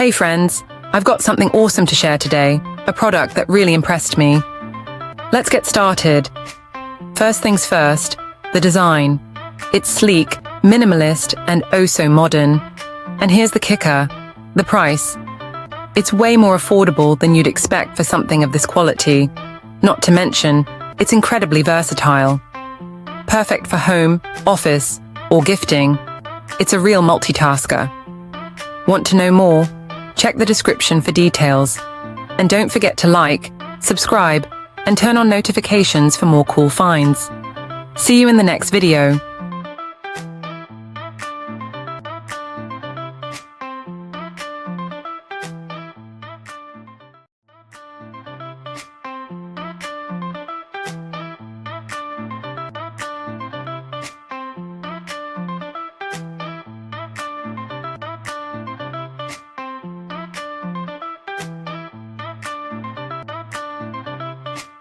Hey friends, I've got something awesome to share today, a product that really impressed me. Let's get started. First things first, the design. It's sleek, minimalist, and oh so modern. And here's the kicker, the price. It's way more affordable than you'd expect for something of this quality. Not to mention, it's incredibly versatile. Perfect for home, office, or gifting. It's a real multitasker. Want to know more? Check the description for details. And don't forget to like, subscribe, and turn on notifications for more cool finds. See you in the next video.